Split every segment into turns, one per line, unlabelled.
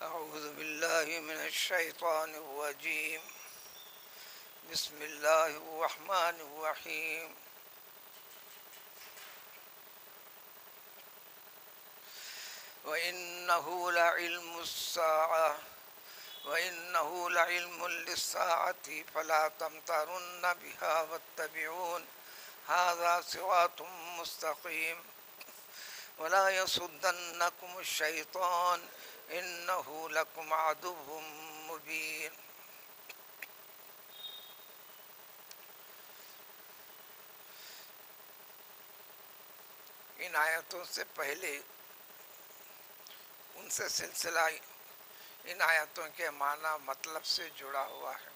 أعوذ بالله من الشيطان الرجيم. بسم الله الرحمن الرحيم. وإنه لعلم للساعة فلا تمترن بها واتبعون هذا صراط مستقيم ولا يصدنكم الشيطان إنه لكم عدو مبين. ان آیتوں سے پہلے ان سے سلسلہ ان آیتوں کے معنی مطلب سے جڑا ہوا ہے.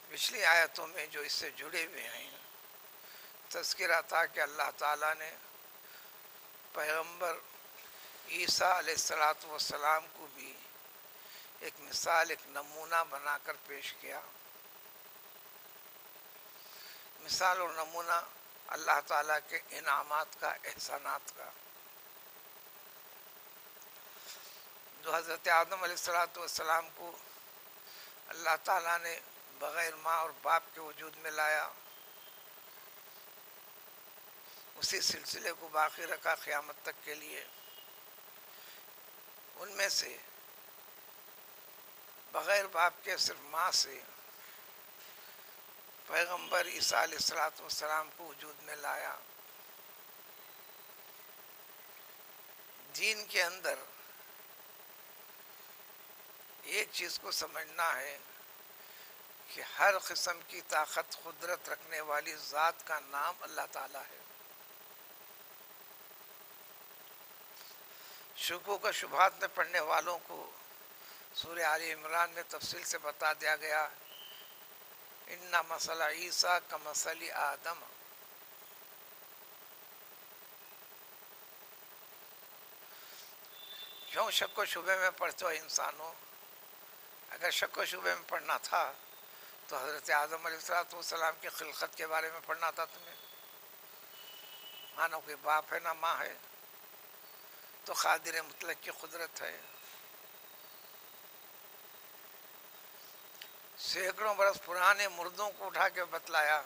پچھلی آیتوں میں جو اس سے جڑے ہوئے ہیں تذکرہ تھا کہ اللہ تعالیٰ نے پیغمبر عیسیٰ علیہ السلام کو بھی ایک مثال، ایک نمونہ بنا کر پیش کیا. مثال اور نمونہ اللہ تعالیٰ کے انعامات کا، احسانات کا. جو حضرت آدم علیہ السلام کو اللہ تعالیٰ نے بغیر ماں اور باپ کے وجود میں لایا، اسی سلسلے کو باقی رکھا قیامت تک کے لیے. ان میں سے بغیر باپ کے صرف ماں سے پیغمبر عیسیٰ علیہ السلام کو وجود میں لایا. دین کے اندر ایک چیز کو سمجھنا ہے کہ ہر قسم کی طاقت، قدرت رکھنے والی ذات کا نام اللہ تعالیٰ ہے. شکوک و شبہات میں پڑھنے والوں کو سورہ آل عمران میں تفصیل سے بتا دیا گیا، ان مثل عیسیٰ کمثل آدم. کیوں شک و شبے میں پڑھتے ہو انسانوں؟ اگر شک و شبے میں پڑھنا تھا تو حضرت آدم علیہ السلام کی خلقت کے بارے میں پڑھنا تھا تمہیں. مانو کوئی باپ ہے نہ ماں ہے، تو قادر مطلق کی قدرت ہے. سینکڑوں برس پرانے مردوں کو اٹھا کے بتلایا.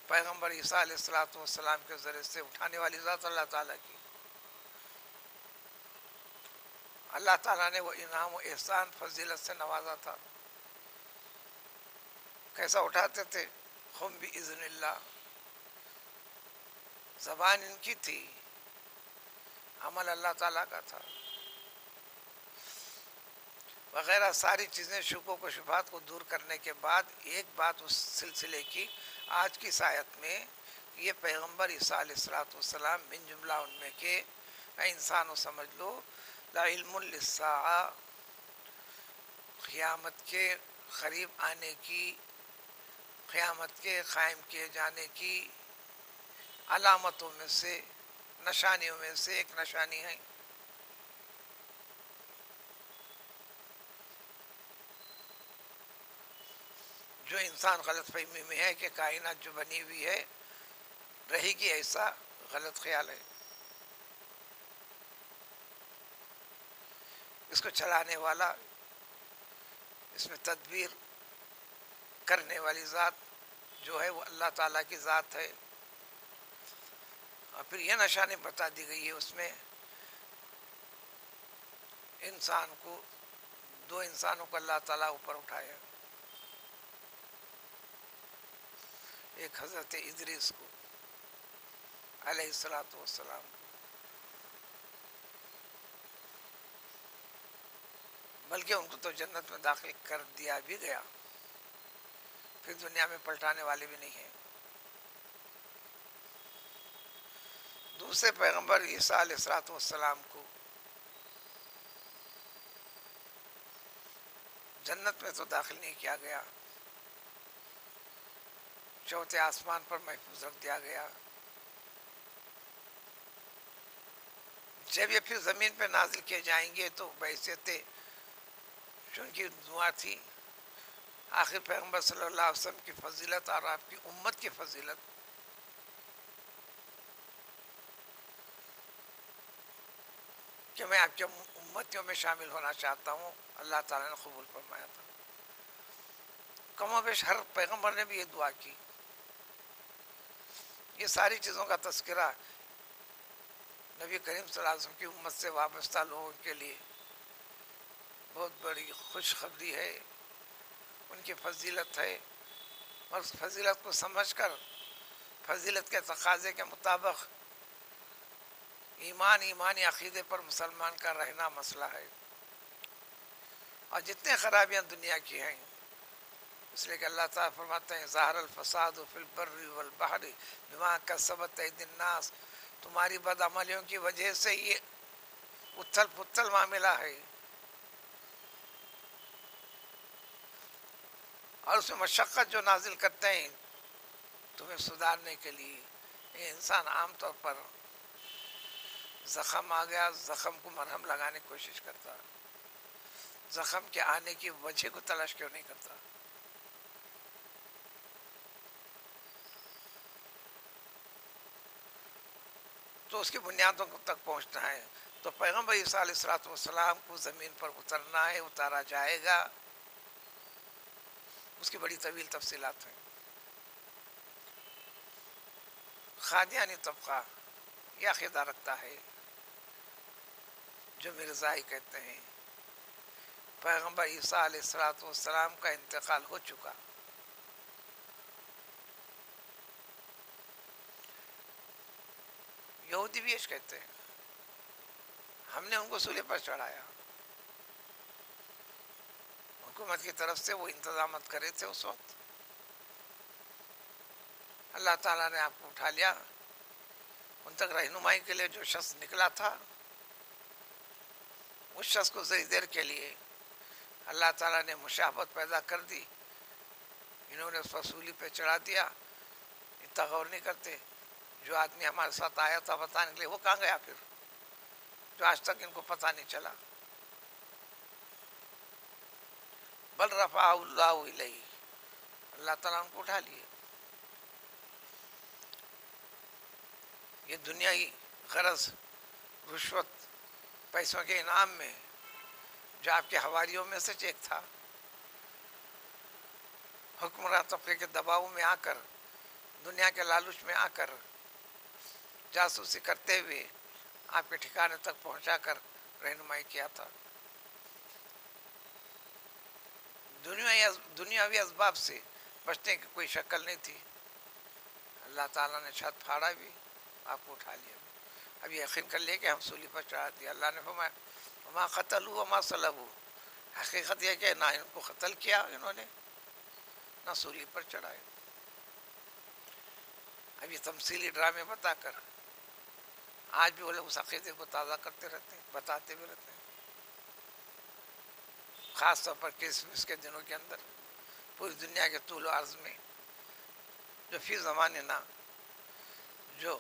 پیغمبر عیسیٰ علیہ السلام کے ذریعے سے اٹھانے والی ذات اللہ تعالیٰ کی. اللہ تعالیٰ نے وہ انعام و احسان فضیلت سے نوازا تھا. کیسا اٹھاتے تھے؟ خم بإذن اللہ. زبان ان کی تھی، عمل اللہ تعالیٰ کا تھا وغیرہ ساری چیزیں. شکوک و شبہات کو دور کرنے کے بعد ایک بات اس سلسلے کی آج کی اس آیت میں، یہ پیغمبر عیسیٰ علیہ السلام من جملہ ان میں کہ اے انسانوں سمجھ لو، لعلم للساعہ، قیامت کے قریب آنے کی، قیامت کے قائم کیے جانے کی علامتوں میں سے، نشانیوں میں سے ایک نشانی ہے. جو انسان غلط فہمی میں ہے کہ کائنات جو بنی ہوئی ہے رہے گی، ایسا غلط خیال ہے. اس کو چلانے والا، اس میں تدبیر کرنے والی ذات جو ہے وہ اللہ تعالیٰ کی ذات ہے. اور پھر یہ نشانی بتا دی گئی ہے اس میں، انسان کو، دو انسانوں کو اللہ تعالیٰ اوپر اٹھایا. ایک حضرت ادریس کو علیہ السلام، بلکہ ان کو تو جنت میں داخل کر دیا بھی گیا، پھر دنیا میں پلٹانے والے بھی نہیں ہیں. دوسرے پیغمبر عیسیٰ علیہ السلام کو جنت میں تو داخل نہیں کیا گیا، چوتھے آسمان پر محفوظ رکھ دیا گیا. جب یہ پھر زمین پہ نازل کیے جائیں گے تو بحیثیت جو ان کی دعا تھی، آخر پیغمبر صلی اللہ علیہ وسلم کی فضیلت اور آپ کی امت کی فضیلت، کہ میں آپ کے امتیوں میں شامل ہونا چاہتا ہوں. اللہ تعالیٰ نے قبول فرمایا تھا. کم و بیش ہر پیغمبر نے بھی یہ دعا کی. یہ ساری چیزوں کا تذکرہ نبی کریم صلی اللہ علیہ وسلم کی امت سے وابستہ لوگوں کے لیے بہت بڑی خوشخبری ہے. ان کی فضیلت ہے، اور اس فضیلت کو سمجھ کر فضیلت کے تقاضے کے مطابق ایمانی عقیدے پر مسلمان کا رہنا مسئلہ ہے. اور جتنے خرابیاں دنیا کی ہیں، اس لیے کہ اللہ تعالیٰ فرماتے ہیں ظاہر الفساد فی البر والبحر بما کسبت ایدی الناس. تمہاری بدعملیوں کی وجہ سے یہ اتھل پتھل معاملہ ہے، اور اس میں مشقت جو نازل کرتے ہیں تمہیں سدھارنے کے لیے. یہ انسان عام طور پر زخم آ گیا، زخم کو مرہم لگانے کی کوشش کرتا، زخم کے آنے کی وجہ کو تلاش کیوں نہیں کرتا. تو اس کی بنیادوں تک پہنچنا ہے. تو پیغمبر عیسیٰ علیہ السلام کو زمین پر اترنا ہے، اتارا جائے گا. اس کی بڑی طویل تفصیلات ہیں. قادیانی طبقہ یہ عقیدہ رکھتا ہے جو مرزائی کہتے ہیں پیغمبر عیسیٰ علیہ السلام کا انتقال ہو چکا. یہودی بھی ایش کہتے ہیں ہم نے ان کو صلیب پر چڑھایا. حکومت کی طرف سے وہ انتظامات کرے تھے اس وقت. اللہ تعالیٰ نے آپ کو اٹھا لیا. ان تک رہنمائی کے لیے جو شخص نکلا تھا، اس شخص کو ذری دیر کے لیے اللہ تعالیٰ نے مشابہت پیدا کر دی. انہوں نے اس پر صلیب پہ چڑھا دیا. اتنا غور نہیں کرتے. جو آدمی ہمارے ساتھ آیا تھا بتانے کے لیے، وہ کہاں گیا پھر، جو آج تک ان کو پتہ نہیں چلا. بل رفعہ اللہ الیہ، اللہ تعالیٰ ان کو اٹھا لیے. یہ دنیائی غرض، رشوت، پیسوں کے انعام میں جو آپ کے حواریوں میں سے ایک تھا، حکمراں طبقے کے دباؤ میں آ کر، دنیا کے لالچ میں آ کر جاسوسی کرتے ہوئے آپ کے ٹھکانے تک پہنچا کر رہنمائی کیا تھا. دنیاوی اسباب سے بچنے کی کوئی شکل نہیں تھی. اللہ تعالیٰ نے چھت پھاڑا بھی، آپ کو اٹھا لیا. اب یقین کر لیا کہ ہم صلیب پر چڑھا دیا. اللہ نے فرمایا وما قتلوا وما صلبوا. حقیقت یہ کہ نہ ان کو قتل کیا انہوں نے، نہ صلیب پر چڑھائے. اب یہ تمثیلی ڈرامے بتا کر آج بھی وہ لوگ اس عقیدے کو تازہ کرتے رہتے ہیں، بتاتے بھی رہتے ہیں. خاص طور پر کرسمس کے دنوں کے اندر پوری دنیا کے طول و عرض میں جو فی زمانے نہ جو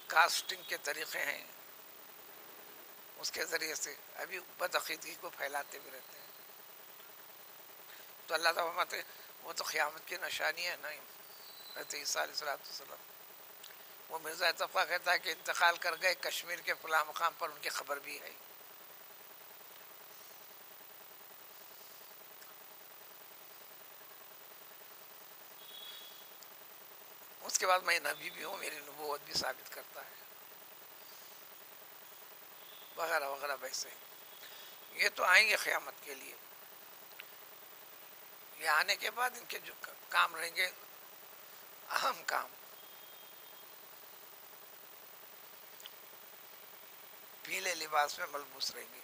کاسٹنگ کے طریقے ہیں، اس کے ذریعے سے ابھی بدعقیدگی کو پھیلاتے بھی رہتے ہیں. تو اللہ تعالیٰ فرماتے ہیں وہ تو قیامت کی نشانی ہے. نہیں، حضرت عیسیٰ علیہ السلام وہ مرزا طبقہ کہتا ہے کہ انتقال کر گئے، کشمیر کے فلاں مقام پر ان کی خبر بھی ہے. اس کے بعد میں نبی بھی ہوں، میری نبوت بھی ثابت کرتا ہے، وغیرہ وغیرہ. ویسے یہ تو آئیں گے قیامت کے لیے. یہ آنے کے بعد ان کے جو کام رہیں گے، اہم کام، پیلے لباس میں ملبوس رہیں گے.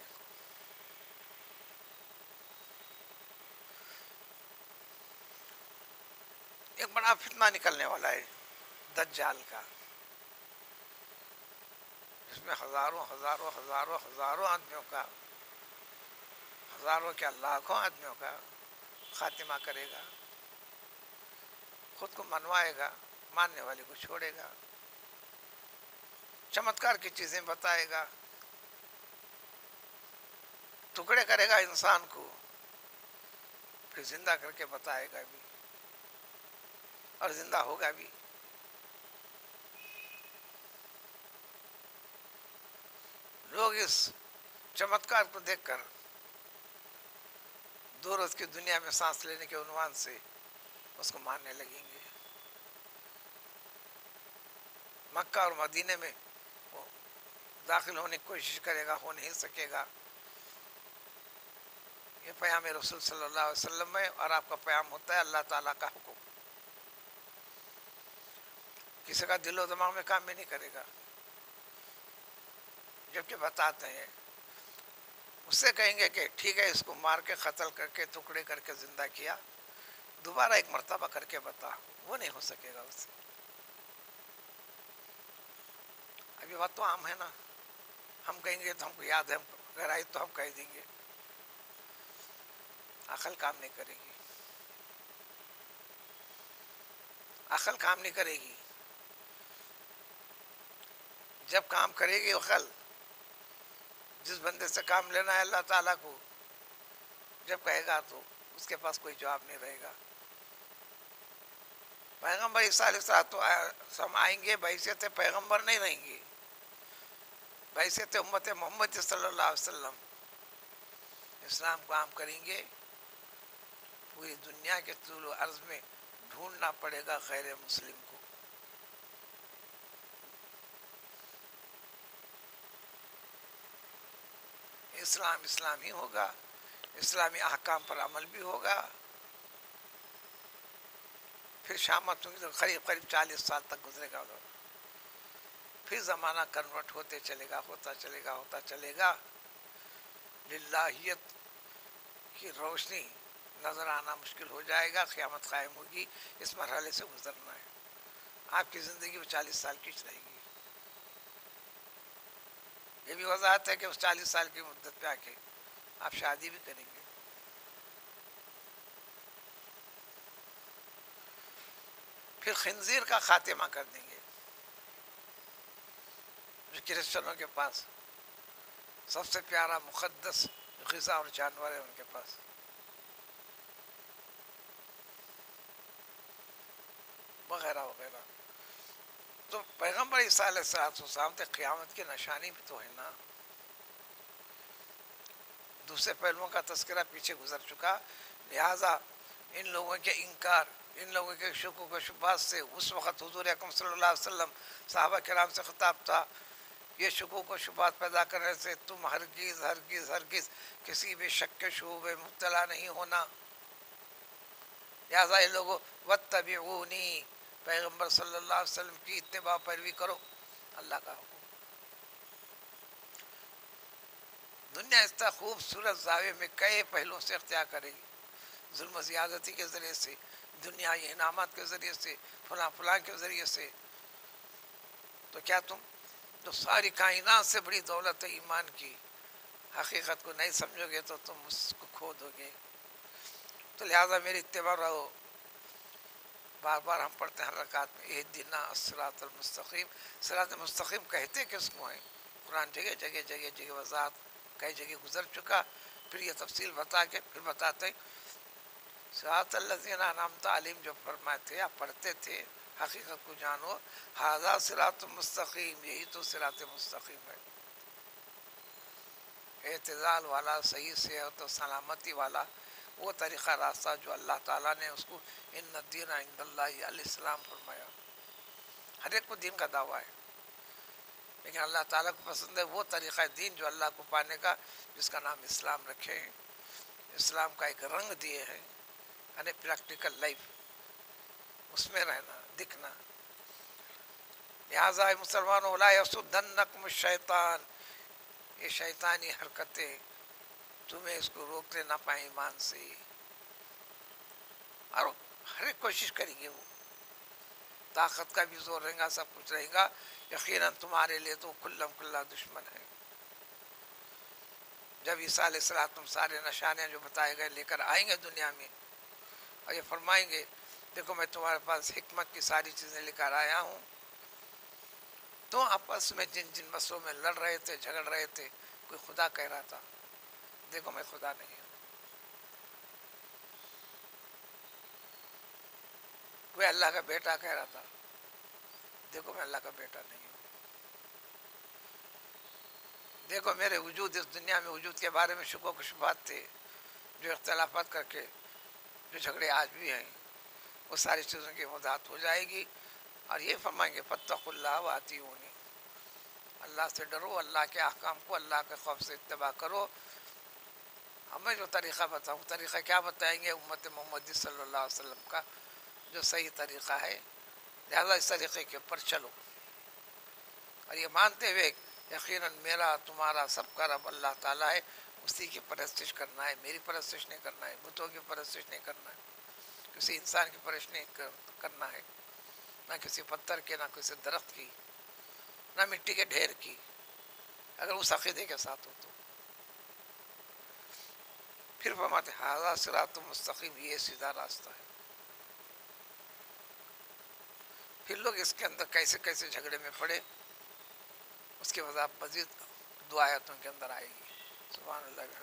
ایک بڑا فتنہ نکلنے والا ہے دجال کا، جس میں ہزاروں ہزاروں ہزاروں ہزاروں آدمیوں کا، ہزاروں کیا لاکھوں آدمیوں کا خاتمہ کرے گا. خود کو منوائے گا، ماننے والے کو چھوڑے گا، چمتکار کی چیزیں بتائے گا، ٹکڑے کرے گا انسان کو، پھر زندہ کر کے بتائے گا بھی، اور زندہ ہوگا بھی. لوگ اس چمتکار کو دیکھ کر 2 روز کی دنیا میں سانس لینے کے عنوان سے اس کو ماننے لگیں گے. مکہ اور مدینے میں وہ داخل ہونے کی کوشش کرے گا، ہو نہیں سکے گا. یہ پیام رسول صلی اللہ علیہ وسلم ہے، اور آپ کا پیام ہوتا ہے اللہ تعالیٰ کا حکم. کسی کا دل و دماغ میں کام بھی نہیں کرے گا. جبکہ بتاتے ہیں، اس سے کہیں گے کہ ٹھیک ہے اس کو مار کے قتل کر کے ٹکڑے کر کے زندہ کیا، دوبارہ ایک مرتبہ کر کے بتا. وہ نہیں ہو سکے گا اس سے. ابھی بات تو عام ہے نا، ہم کہیں گے تو ہم کو یاد ہے، اگر آئی تو ہم کہہ دیں گے. عقل کام نہیں کرے گی، عقل کام نہیں کرے گی. جب کام کرے گی عقل، جس بندے سے کام لینا ہے اللہ تعالیٰ کو، جب کہے گا تو اس کے پاس کوئی جواب نہیں رہے گا. پیغمبر عیسیٰ علیہ السلام آئیں گے، بحیثیت پیغمبر نہیں رہیں گے، بحیثیت امت محمد صلی اللہ علیہ وسلم اسلام کو عام کریں گے. پوری دنیا کے طول و عرض میں ڈھونڈنا پڑے گا غیر مسلم کو. اسلام اسلام ہی ہوگا، اسلامی احکام پر عمل بھی ہوگا. پھر شامت ہوگی تو قریب 40 سال تک گزرے گا. پھر زمانہ کنورٹ ہوتے چلے گا، ہوتا چلے گا. للہیت کی روشنی نظر آنا مشکل ہو جائے گا. قیامت قائم ہوگی. اس مرحلے سے گزرنا ہے. آپ کی زندگی وہ 40 سال کی رہے گی. یہ بھی وضاحت ہے کہ اس 40 سال کی مدت پہ آ کے آپ شادی بھی کریں گے. پھر خنزیر کا خاتمہ کر دیں گے. جو کرسچنوں کے پاس سب سے پیارا مقدس غذا اور جانور ہے ان کے پاس. وغیرہ وغیرہ. تو پیغمبر عیسیٰ علیہ السلام تک قیامت کی نشانی بھی تو ہے نا. دوسرے پہلوؤں کا تذکرہ پیچھے گزر چکا. لہذا ان لوگوں کے انکار، ان لوگوں کے شکوک و شبہات سے اس وقت حضور اکرم صلی اللہ علیہ وسلم صحابہ کرام سے خطاب تھا، یہ شکوک و شبہات پیدا کرنے سے تم ہرگز ہرگز ہرگز کسی بھی شک کے شبہے میں مبتلا نہیں ہونا. لہٰذا یہ لوگوں واتبعونی، پیغمبر صلی اللہ علیہ وسلم کی اتباع پیروی کرو. اللہ کا حکم. دنیا اس طرح خوبصورت زاویے میں کئی پہلوؤں سے اختیار کرے گی. ظلم و زیادتی کے ذریعے سے، دنیائی انعامات کے ذریعے سے، فلاں فلاں کے ذریعے سے. تو کیا تم جو ساری کائنات سے بڑی دولت ہے ایمان کی حقیقت کو نہیں سمجھو گے تو تم اس کو کھو دو گے. تو لہٰذا میری اتباع رہو. بار بار ہم پڑھتے ہیں ہر رکعت میں اہدنا الصراط المستقیم. صراط مستقیم کہتے کس کو ہیں؟ قرآن جگہ جگہ جگہ جگہ وضاحت کئی جگہ گزر چکا. پھر یہ تفصیل بتا کے پھر بتاتے ہیں صراط الذین انعمت علیہم جو فرمائے تھے، آپ پڑھتے تھے. حقیقت کو جانو، ھذا صراط مستقیم، یہی تو صراط مستقیم ہے. اعتدال والا، صحیح صحت و سلامتی والا وہ طریقہ راستہ جو اللہ تعالیٰ نے اس کو ان الدین عند اللہ الاسلام فرمایا. ہر ایک کو دین کا دعویٰ ہے، لیکن اللہ تعالیٰ کو پسند ہے وہ طریقہ دین جو اللہ کو پانے کا، جس کا نام اسلام رکھے ہیں. اسلام کا ایک رنگ دیے ہیں، یعنی پریکٹیکل لائف، اس میں رہنا دکھنا. لہٰذا مسلمانوں لا یصدنکم الشیطان، یہ شیطانی حرکتیں تمہیں اس کو روکنے نہ پائیں ایمان سے. اور ہر ایک کوشش کریں گے، وہ طاقت کا بھی زور رہے گا، سب کچھ رہے گا. یقیناً تمہارے لیے تو کلم کلا دشمن ہے. جب عیسیٰ علیہ السلام سارے نشانے جو بتائے گئے لے کر آئیں گے دنیا میں، اور یہ فرمائیں گے دیکھو میں تمہارے پاس حکمت کی ساری چیزیں لے کر آیا ہوں. تو آپس میں جن جن مسئلوں میں لڑ رہے تھے، جھگڑ رہے تھے، کوئی خدا کہہ رہا تھا دیکھو میں خدا نہیں ہوں. کوئی اللہ کا بیٹا کہہ رہا تھا دیکھو میں اللہ کا بیٹا نہیں ہوں. دیکھو میرے وجود اس دنیا میں وجود کے بارے میں شکوک و شبہات تھے، جو اختلافات کر کے جو جھگڑے آج بھی ہیں، وہ ساری چیزوں کی وضاحت ہو جائے گی. اور یہ فرمائیں گے فاتقوا اللہ واتیعونی، اللہ سے ڈرو، اللہ کے احکام کو اللہ کے خوف سے اتباع کرو. ہمیں جو طریقہ بتاؤں، طریقہ کیا بتائیں گے؟ امت محمدی صلی اللہ علیہ وسلم کا جو صحیح طریقہ ہے، لہذا اس طریقے کے اوپر چلو. اور یہ مانتے ہوئے یقیناً میرا تمہارا سب کا رب اللہ تعالیٰ ہے، اسی کی پرستش کرنا ہے، میری پرستش نہیں کرنا ہے، بتوں کی پرستش نہیں کرنا ہے، کسی انسان کی پرستش نہیں کرنا ہے، نہ کسی پتھر کے، نہ کسی درخت کی، نہ مٹی کے ڈھیر کی، اگر اس عقیدے کے ساتھ ہو تو. پھر فرماتے ھذا صراط مستقیم، یہ سیدھا راستہ ہے. پھر لوگ اس کے اندر کیسے کیسے جھگڑے میں پڑے، اس کی وضاحت مزید دو آیتوں کے اندر آئے گی. سبحان اللہ.